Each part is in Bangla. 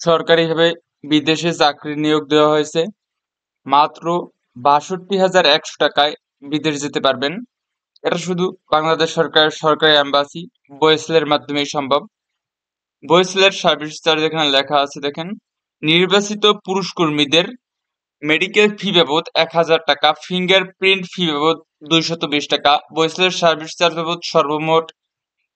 সরকারিভাবে বিদেশে চাকরি নিয়োগ দেওয়া হয়েছে। মাত্র ৬২,১০০ টাকায় বিদেশ যেতে পারবেন। এটা শুধু বাংলাদেশ সরকারের সরকারি এম্বাসি বয়েসেলের মাধ্যমেই সম্ভব। বয়েসেলের সার্ভিস চার্জ এখানে লেখা আছে দেখেন। নির্বাচিত পুরুষ কর্মীদের মেডিকেল ফি বাবদ ১,০০০ টাকা, ফিঙ্গারপ্রিন্ট ফি বাবদ ২২০ টাকা, বয়েসেলের সার্ভিস চার্জ বাবদ সর্বমোট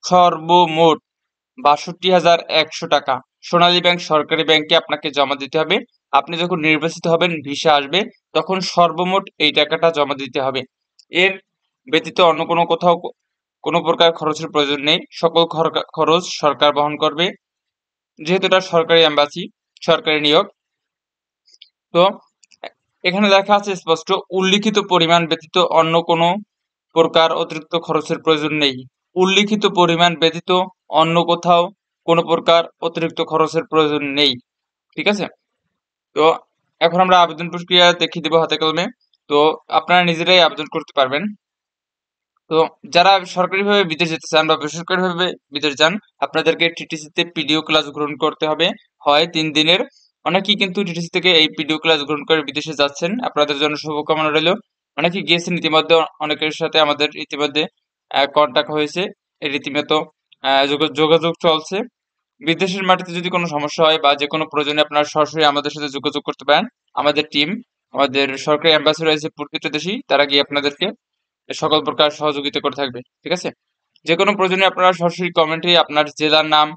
৬২,১০০ টাকা সোনালী ব্যাংক সরকারি ব্যাংকে আপনাকে জমা দিতে হবে। আপনি যখন নির্বাচিত হবেন, ভিসা আসবে, তখন সর্বমোট এই টাকাটা জমা দিতে হবে। এর ব্যতীত অন্য কোথাও কোনো প্রকার খরচের প্রয়োজন নেই। সকল খরচ সরকার বহন করবে, যেহেতু এটা সরকারি এম্বাসি, সরকারি নিয়োগ। তো এখানে লেখা আছে স্পষ্ট, উল্লিখিত পরিমাণ ব্যতীত অন্য কোনো প্রকার অতিরিক্ত খরচের প্রয়োজন নেই। উল্লিখিত পরিমাণ ব্যতীত অন্য কোথাও কোনো প্রকার অতিরিক্ত খরচের প্রয়োজন নেই। ঠিক আছে? তো এখন আমরা আবেদন প্রক্রিয়া দেখিয়ে দেবো হাতে কলমে। তো আপনারা নিজেরাই আবেদন করতে পারবেন। তো যারা সরকারিভাবে বিদেশ যেতে চান বা বেসরকারিভাবে বিদেশ যান, আপনাদেরকে টিটিসিতে পিডিও ক্লাস গ্রহণ করতে হবে, হয় ৩ দিনের। অনেকেই কিন্তু টিটিসি থেকে এই পিডিও ক্লাস গ্রহণ করে বিদেশে যাচ্ছেন। আপনাদের জন্য শুভকামনা রইল। অনেকেই গিয়েছেন ইতিমধ্যে, অনেকের সাথে আমাদের ইতিমধ্যে কন্টাক্ট হয়েছে, রীতিমতো যোগাযোগ চলছে। বিদেশের মাটিতে যদি কোনো সমস্যা হয় বা যে কোনো প্রয়োজনে আপনারা সরাসরি আমাদের সাথে যোগাযোগ করতে পারেন। আমাদের টিম, আমাদের সরকারি অ্যাম্বাসি রয়েছে প্রতিটা দেশেই, তারা গিয়ে আপনাদেরকে সকল প্রকার সহযোগিতা করে থাকবে। ঠিক আছে? যে কোনো প্রয়োজনে আপনারা সরাসরি কমেন্টে আপনার জেলার নাম,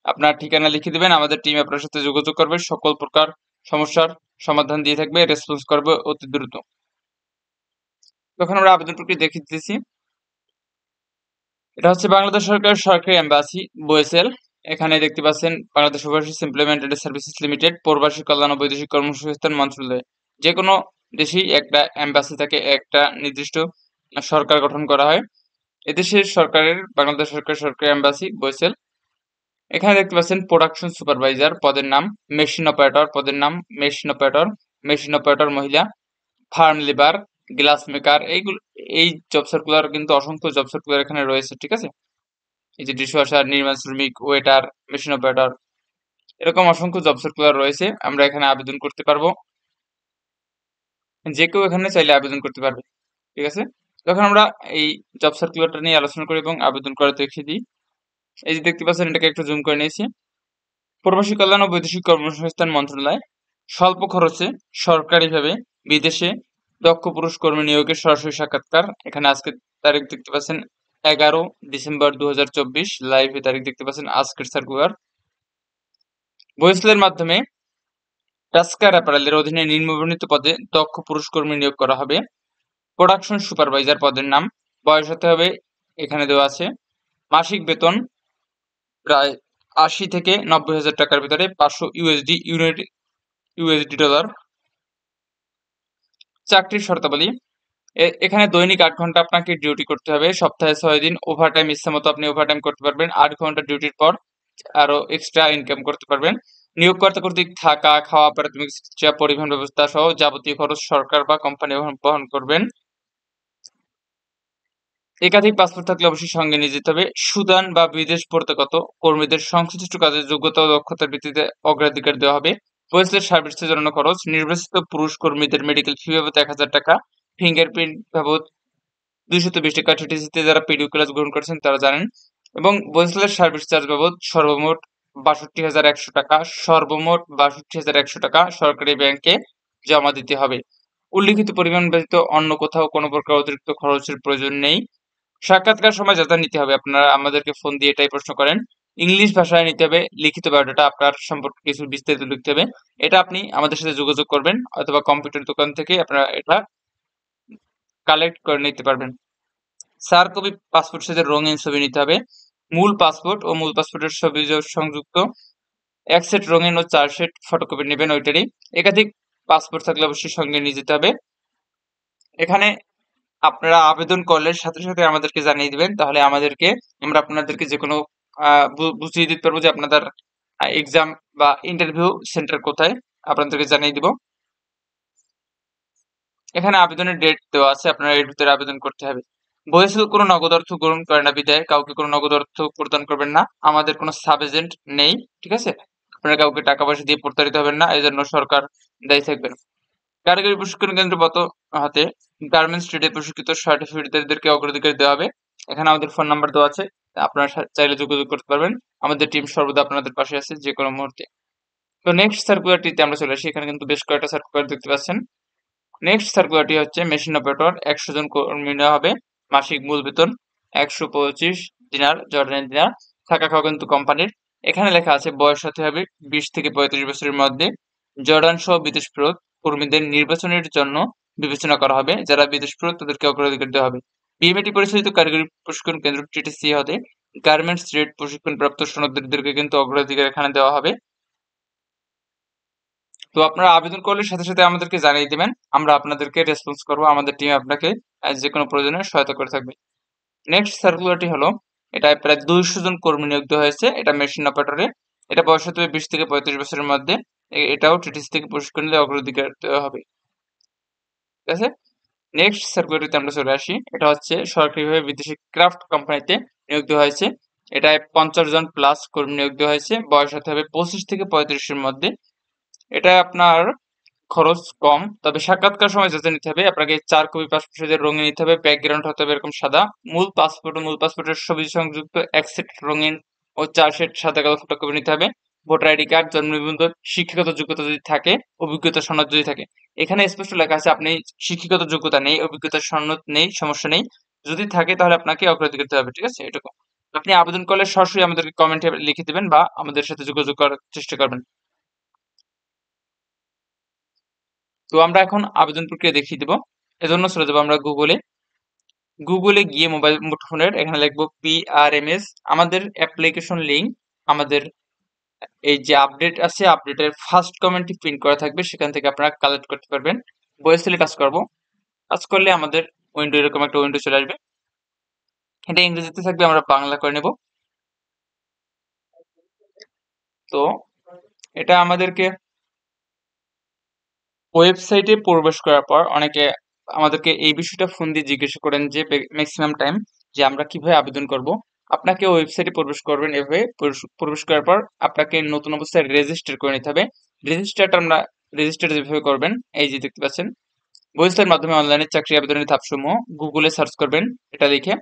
আপনার ঠিকানা লিখে দিবেন, আমাদের টিম আপনার সাথে যোগাযোগ করবে, সকল প্রকার সমস্যার সমাধান দিয়ে থাকবে, রেসপন্স করবে অতি দ্রুত। তখন আমরা আবেদন প্রক্রিয়া দেখিয়ে দিতেছি। এটা হচ্ছে বাংলাদেশ সরকারের সরকারি এম্বাসি বয়েসেল। এখানে দেখতে পাচ্ছেন Bangladesh overseas employment services limited, প্রবাসী কল্যাণ ও বৈদেশিক কর্মসংস্থান মন্ত্রণালয়। যে কোনো দেশেই একটা এম্বাসি থাকে, একটা নির্দিষ্ট সরকার গঠন করা হয়। এদেশের সরকারের বাংলাদেশ সরকারের সরকারি এম্বাসি বয়েসেল। এখানে দেখতে পাচ্ছেন প্রোডাকশন সুপারভাইজার পদের নাম, মেশিন অপারেটর পদের নাম, মেশিন অপারেটর মহিলা, ফার্ম লেবার, গ্লাস মেকার, এই জব সার্কুলার কিন্তু অসংখ্য জব সার্কুলার এখানে রয়েছে। ঠিক আছে? এই যে ডিশওয়াশার, নির্মাণ শ্রমিক, ওয়েটার, মেশিন অপারেটর, এরকম অসংখ্য জব সার্কুলার রয়েছে। আমরা এখানে আবেদন করতে পারবো, যে কেউ এখানে চাইলে আবেদন করতে পারবে। ঠিক আছে? তখন আমরা এই জব সার্কুলারটা নিয়ে আলোচনা করি এবং আবেদন করে দেখিয়ে দিই। এই যে দেখতে পাচ্ছেন, এটাকে একটু জুম করে নিয়েছি। প্রবাসী কল্যাণ ও বৈদেশিক কর্মসংস্থান মন্ত্রণালয় স্বল্প খরচে সরকারিভাবে বিদেশে দক্ষ পুরুষ কর্মী নিয়োগের সরাসরি সাক্ষাৎকার। এখানে আজকে তারিখ দেখতে পাচ্ছেন 11 ডিসেম্বর 2024, লাইভে তারিখ দেখতে পাচ্ছেন আজকের সার্কুলার। বয়েসেলের মাধ্যমে টাস্কার অ্যাপারেলের অধীনে নিম্নবর্ণিত পদে দক্ষ পুরুষ কর্মী নিয়োগ করা হবে। প্রোডাকশন সুপারভাইজার পদের নাম, বয়স হতে হবে, এখানে দেওয়া আছে। মাসিক বেতন প্রায় ৮০ থেকে ৯০,০০০ টাকার ভিতরে, ৫০০ ইউএসডি ডলার। চাকরির শর্তাবলী, এখানে দৈনিক ৮ ঘন্টা আপনাকে ডিউটি করতে হবে, সপ্তাহে ৬ দিন। ওভারটাইম ইচ্ছা মতো আপনি ওভারটাইম করতে পারবেন। ৮ ঘন্টা ডিউটির পর আরো এক্সট্রা ইনকাম করতে পারবেন। নিয়োগকর্তা কর্তৃক থাকা, খাওয়া, প্রাথমিক চিকিৎসা, পরিবহন ব্যবস্থা সহ যাবতীয় খরচ সরকার বা কোম্পানি বহন করবেন। একাধিক পাসপোর্ট থাকলে অবশ্যই সঙ্গে নিয়ে যেতে হবে। সুদান বা বিদেশ প্রত্যাগত কর্মীদের সংশ্লিষ্ট কাজের যোগ্যতা ও দক্ষতার ভিত্তিতে অগ্রাধিকার দেওয়া হবে। বয়েসেলের সার্ভিসের জন্য খরচ, নির্বাচিত পুরুষ কর্মীদের মেডিকেল ফি বাবদ ১,০০০ টাকা, ফিঙ্গারপ্রিন্ট বাবদ ২২০ টাকা। টিটিসিতে যারা পিডিও ক্লাস গ্রহণ করেছেন তারা জানেন। এবং বয়েসেলের সার্ভিস চার্জ বাবদ সর্বমোট ৬২,১০০ টাকা, সর্বমোট ৬২,১০০ টাকা সরকারি ব্যাংকে জমা দিতে হবে। উল্লিখিত পরিমাণ ব্যতীত অন্য কোথাও কোনো প্রকার অতিরিক্ত খরচের প্রয়োজন নেই। সাক্ষাৎকার সময় যা নিতে হবে, আপনারা আমাদেরকে ফোন দিয়ে এটাই প্রশ্ন করেন। ইংলিশ ভাষায় নিতে হবে। লিখিত বায়োডাটা আপনার সম্পর্কে কিছু বিস্তারিত লিখতে হবে। এটা আপনি আমাদের সাথে যোগাযোগ করবেন, অথবা কম্পিউটার দোকান থেকে আপনারা এটা কালেক্ট করে নিতে পারবেন। 4 কপি পাসপোর্ট সাইজের রঙিন ছবি নিতে হবে। মূল পাসপোর্ট ও মূল পাসপোর্টের ছবি সংযুক্ত 1 সেট রঙিন ও 4 সেট ফটোকপি নেবেন ওইটারই। একাধিক পাসপোর্ট থাকলে অবশ্যই সঙ্গে নিয়ে যেতে হবে। এখানে আপনারা আবেদন করলে সাথে সাথে আমাদেরকে জানিয়ে দিবেন, তাহলে আমরা আপনাদেরকে যে কোনো বুঝিয়ে দিতে পারবো যে আপনাদের এক্সাম বা ইন্টারভিউ সেন্টার কোথায়, আপনাদেরকে জানিয়ে দিব। এখানে আবেদনের ডেট দেওয়া আছে, আপনারা এর ভিতরে আবেদন করতে হবে। বয়েসেল কোনো নগদ অর্থ গ্রহণ করে না বিধায় কাউকে কোনো নগদ অর্থ প্রদান করবেন না। আমাদের কোনো সাব এজেন্ট নেই। ঠিক আছে? আপনারা কাউকে টাকা পয়সা দিয়ে প্রতারিত হবেন না, এই জন্য সরকার দায়ী থাকবেন। কারিগরি প্রশিক্ষণ কেন্দ্র হাতে গার্মেন্টস ট্রেডে প্রশিক্ষিত সার্টিফিকেটদারদেরকে অগ্রাধিকার দেওয়া হবে। এখানে আমাদের ফোন নাম্বার দেওয়া আছে, আপনারা চাইলে যোগাযোগ করতে পারবেন। আমাদের টিম সর্বদা আপনাদের পাশে আছে যে কোনো মুহূর্তে। তো নেক্সট সার্কুলারটিতে আমরা চলে আসি। এখানে কিন্তু বেশ কয়েকটা সার্কুলার দেখতে পাচ্ছেন। নেক্সট সার্কুলারটি হচ্ছে মেশিন অপারেটর, 100 জন কর্মী নেওয়া হবে, মাসিক মূল বেতন 125 দিনার, জর্ডানের দিনার, থাকা খাওয়া কিন্তু কোম্পানির। এখানে লেখা আছে বয়স হতে হবে 20 থেকে 35 বছরের মধ্যে। জর্ডান সহ বিদেশ ফেরত কর্মীদের নির্বাচনের জন্য বিবেচনা করা হবে, যারা বিদেশ ফেরত তাদেরকে অগ্রাধিকার দেওয়া হবে। বিএমএটি পরিচালিত কারিগরি প্রশিক্ষণ কেন্দ্র টিটিসি হতে গার্মেন্টস ট্রেড প্রশিক্ষণ প্রাপ্ত সনদদারদেরকে কিন্তু অগ্রাধিকার এখানে দেওয়া হবে। তো আপনারা আবেদন করলে সাথে সাথে আমাদেরকে জানিয়ে দিবেন, আমরা আপনাদেরকে রেসপন্স করবো, আমাদের টিম আপনাকে যে কোনো প্রয়োজনে সহায়তা করে থাকবে। নেক্সট সার্কুলারটি হলো, এটা প্রায় 200 জন কর্মী নিয়োগ দেওয়া হয়েছে, এটা মেশিন অপারেটরে। এটা বয়স হতে হবে 20 থেকে 35 বছরের মধ্যে। এটাও টিটিসি থেকে প্রশিক্ষণ নিলে অগ্রাধিকার দেওয়া হবে, ঠিক আছে। নেক্সট সার্কুলারটিতে আমরা চলে আসি। এটা হচ্ছে সরকারিভাবে বিদেশি ক্রাফট কোম্পানিতে নিয়োগ দেওয়া হয়েছে। এটায় 50 জন প্লাস কর্মী নিয়োগ দেওয়া হয়েছে, বয়স হতে হবে 25 থেকে 35-এর মধ্যে। এটা আপনার খরচ কম, তবে সাক্ষাৎকার সময় যাতে নিতে হবে, আপনাকে 4 কপি পাসপোর্ট সাইজের রঙিন নিতে হবে, ব্যাকগ্রাউন্ড হতে হবে এরকম সাদা, মূল পাসপোর্টের ছবি সংযুক্ত 1 সেট রঙিন ও 4 সেট সাদা কালো ফটোকপি নিতে হবে। ভোটার আইডি কার্ড, জন্ম নিবন্ধন, শিক্ষাগত যোগ্যতা যদি থাকে, অভিজ্ঞতা সনদ যদি থাকে। এখানে স্পষ্ট লেখা আছে আপনি শিক্ষাগত যোগ্যতা নেই, অভিজ্ঞতা সনদ নেই, সমস্যা নেই। যদি থাকে তাহলে আপনাকে অগ্রাধিকার দিতে হবে, ঠিক আছে। এটুকু আপনি আবেদন করলে সরাসরি আমাদেরকে কমেন্টে লিখে দিবেন বা আমাদের সাথে যোগাযোগ করার চেষ্টা করবেন। তো আমরা এখন আবেদন প্রক্রিয়া দেখিয়ে দেবো। এজন্য চলে যাবো আমরা গুগলে গিয়ে মোবাইল মুঠোফোনের এখানে লিখবো PRMS, আমাদের অ্যাপ্লিকেশন লিংক, আমাদের এই যে আপডেট আছে আপডেটের ফার্স্ট কমেন্টটি প্রিন্ট করা থাকবে, সেখান থেকে আপনারা কালেক্ট করতে পারবেন। বয়েসেলে টাচ করব, টাচ করলে আমাদের উইন্ডো এরকম একটা উইন্ডো চলে আসবে। এটা ইংরেজিতে থাকবে, আমরা বাংলা করে নেব। তো এটা আমাদেরকে ওয়েবসাইটে প্রবেশ করার পর অনেকে আমাদেরকে এই বিষয়টা ফোন দিয়ে জিজ্ঞাসা করেন যে ম্যাক্সিমাম টাইম যে আমরা কিভাবে আবেদন করব। আপনাকে ওয়েবসাইটে প্রবেশ করবেন, এভাবে প্রবেশ করার পর আপনাকে নতুন অবস্থায় রেজিস্টার করে নিতে হবে। রেজিস্টার যেভাবে করবেন, এই যে দেখতে পাচ্ছেন ওয়েবসাইটের মাধ্যমে অনলাইনে চাকরি আবেদনের ধাপসমূহ গুগলে সার্চ করবেন, এটা লিখে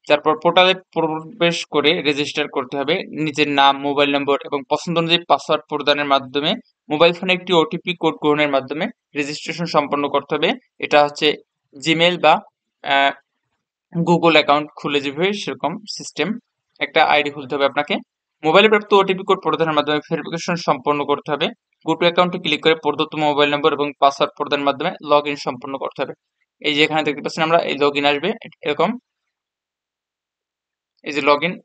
তারপর পোর্টালে প্রবেশ করে রেজিস্টার করতে হবে। নিজের নাম, মোবাইল নম্বর এবং পছন্দ অনুযায়ী পাসওয়ার্ড প্রদানের মাধ্যমে মোবাইল ফোনে একটি ওটিপি কোড গ্রহণের মাধ্যমে রেজিস্ট্রেশন সম্পন্ন করতে হবে। এটা হচ্ছে জিমেল বা গুগল অ্যাকাউন্ট খুলে যেভাবে সেরকম সিস্টেম একটা আইডি খুলতে হবে আপনাকে। মোবাইলে প্রাপ্ত ওটিপি কোড প্রদানের মাধ্যমে ভেরিফিকেশন সম্পন্ন করতে হবে। গো টু অ্যাকাউন্টে ক্লিক করে প্রদত্ত মোবাইল নম্বর এবং পাসওয়ার্ড প্রদানের মাধ্যমে লগ ইন সম্পন্ন করতে হবে। এই যে এখানে দেখতে পাচ্ছেন আমরা এই লগ ইন আসবে এরকম, এই যে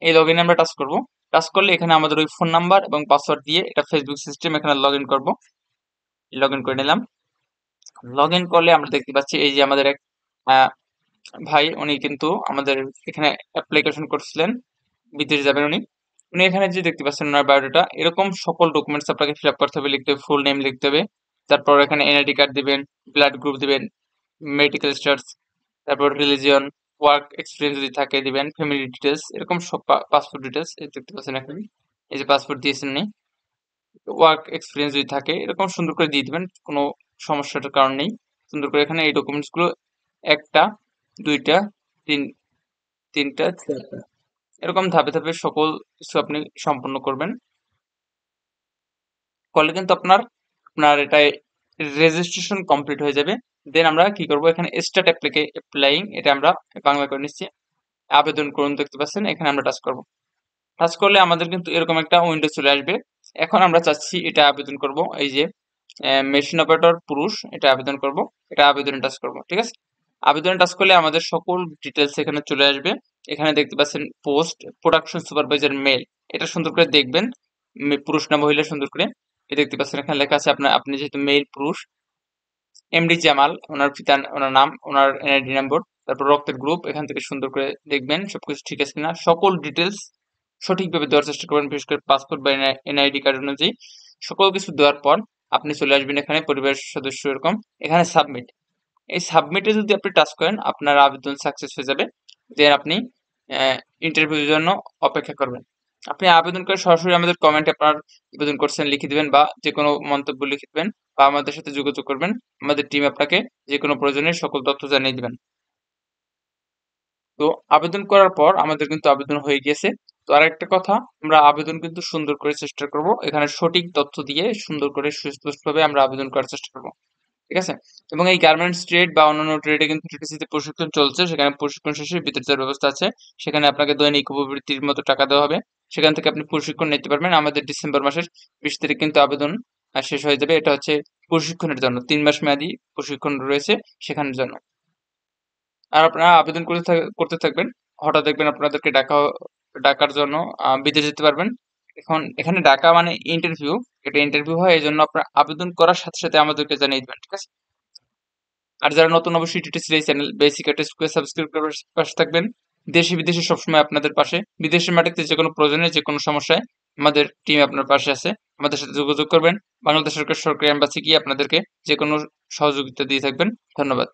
এই লগ ইন আমরা টাচ করব। টাচ করলে এখানে আমাদের ওই ফোন নাম্বার এবং পাসওয়ার্ড দিয়ে এটা ফেসবুক সিস্টেম এখানে লগ ইন করবো। লগ ইন করে নিলাম। লগ ইন করলে আমরা দেখতে পাচ্ছি এই যে আমাদের এক ভাই, উনি কিন্তু আমাদের এখানে অ্যাপ্লিকেশন করছিলেন, বিদেশ যাবেন উনি। উনি এখানে যে দেখতে পাচ্ছেন ওনার বায়োডাটা, এরকম সকল ডকুমেন্টস আপনাকে ফিল আপ করতে হবে, লিখতে হবে, ফুল নেম লিখতে হবে, তারপর এখানে এনআইডি কার্ড দিবেন, ব্লাড গ্রুপ দিবেন, মেডিকেল স্ট্যাটাস, তারপর রিলিজিয়ন, ওয়ার্ক এক্সপিরিয়েন্স যদি থাকে দিবেন, ফ্যামিলি ডিটেলস, এরকম সব পাসপোর্ট ডিটেলস এই দেখতে পাচ্ছেন এখানে। এই যে পাসপোর্ট দিয়েছেন উনি, ওয়ার্ক এক্সপিরিয়েন্স যদি থাকে এরকম সুন্দর করে দিয়ে দিবেন, কোনো সমস্যাটার কারণ নেই। সুন্দর করে এখানে এই ডকুমেন্টস গুলো একটা, দুইটা, তিনটা, চারটা, এরকম ধাপে ধাপে সকল কিছু আপনি সম্পন্ন করবেন। করলে কিন্তু আপনার আপনার এটাই রেজিস্ট্রেশন কমপ্লিট হয়ে যাবে। দেন আমরা কি করব, এখানে স্টার্ট অ্যাপ্লাইং, এটা আমরা বাংলা করে নিচ্ছি। আবেদন করুন দেখতে পাচ্ছেন, এখানে আমরা টাচ করব। টাচ করলে আমাদের কিন্তু এরকম একটা উইন্ডো চলে আসবে। এখন আমরা চাচ্ছি এটা আবেদন করব, এই যে মেশিন অপারেটর পুরুষ, এটা আবেদন করব। এটা আবেদনে টাচ করব, ঠিক আছে। আবেদনে টাচ করলে আমাদের সকল ডিটেলস এখানে চলে আসবে। এখানে দেখতে পাচ্ছেন পোস্ট প্রোডাকশন সুপারভাইজার মেল, এটা সুন্দর করে দেখবেন, পুরুষ না মহিলা সুন্দর করে এই দেখতে পাচ্ছেন এখানে লেখা আছে। আপনি যেহেতু মেল পুরুষ, এমডি জামাল ওনার ওনার নাম, ওনার এনআইডি নম্বর, তারপর রক্তের গ্রুপ, এখান থেকে সুন্দর করে দেখবেন সবকিছু ঠিক আছে কিনা, সকল ডিটেলস সঠিকভাবে দেওয়ার চেষ্টা করবেন, বিশেষ করে পাসপোর্ট বা এনআইডি কার্ড অনুযায়ী সকল কিছু দেওয়ার পর আপনি চলে আসবেন এখানে পরিবারের সদস্য এরকম, এখানে সাবমিট। এই সাবমিটে যদি আপনি টাচ করেন আপনার আবেদন সাকসেস হয়ে যাবে। দেন আপনি ইন্টারভিউর জন্য অপেক্ষা করবেন। আপনি আবেদন করে সরাসরি আমাদের কমেন্টে আপনার আবেদন করছেন লিখে দিবেন বা যে কোনো মন্তব্য লিখে দিবেন বা আমাদের সাথে যোগাযোগ করবেন। আমাদের টিম আপনাকে যে কোনো প্রয়োজনে সকল তথ্য জানিয়ে দিবেন। তো আবেদন করার পর আমাদের কিন্তু আবেদন হয়ে গিয়েছে। তো আরেকটা কথা, আমরা আবেদন কিন্তু সুন্দর করে চেষ্টা করব। এখানে সঠিক তথ্য দিয়ে সুন্দর করে সুস্পষ্টভাবে আমরা আবেদন করার চেষ্টা করব। ঠিক আছে? এবং এই গার্মেন্টস ট্রেড বা অন্যান্য ট্রেডে কিন্তু টিটিসিতে প্রশিক্ষণ চলছে। সেখানে প্রশিক্ষণ শেষে বিদ্যুৎ দেওয়ার ব্যবস্থা আছে। সেখানে আপনাকে দৈনিক উপবৃত্তির মতো টাকা দেওয়া হবে। সেখান থেকে আপনি প্রশিক্ষণ নিতে পারবেন। আমাদের ডিসেম্বর মাসের ২০ তারিখ কিন্তু আবেদন শেষ হয়ে যাবে। এটা হচ্ছে প্রশিক্ষণের জন্য। ৩ মাস মেয়াদী প্রশিক্ষণ রয়েছে সেখানের জন্য। আর আপনারা আবেদন করতে থাকবেন। হঠাৎ দেখবেন আপনাদেরকে ডাকার জন্য বিদেশ যেতে পারবেন। এখন এখানে ডাকা মানে ইন্টারভিউ। এটা ইন্টারভিউ হয় এজন্য আপনার আবেদন করার সাথে, সাথে আমাদেরকে জানিয়ে দিবেন। ঠিক আছে? আর যারা নতুন অবশ্যই টিটিসির এই চ্যানেল বেসিক টেস্টকে সাবস্ক্রাইব করে পাশে থাকবেন। দেশে বিদেশে সবসময় আপনাদের পাশে। বিদেশের মাটিতে যেকোনো প্রয়োজনে যেকোনো সমস্যায় আমাদের টিম আপনার পাশে আছে। আমাদের সাথে যোগাযোগ করবেন। বাংলাদেশ সরকারি এম্বাসি গিয়ে আপনাদেরকে যেকোনো সহযোগিতা দিয়ে থাকবেন। ধন্যবাদ।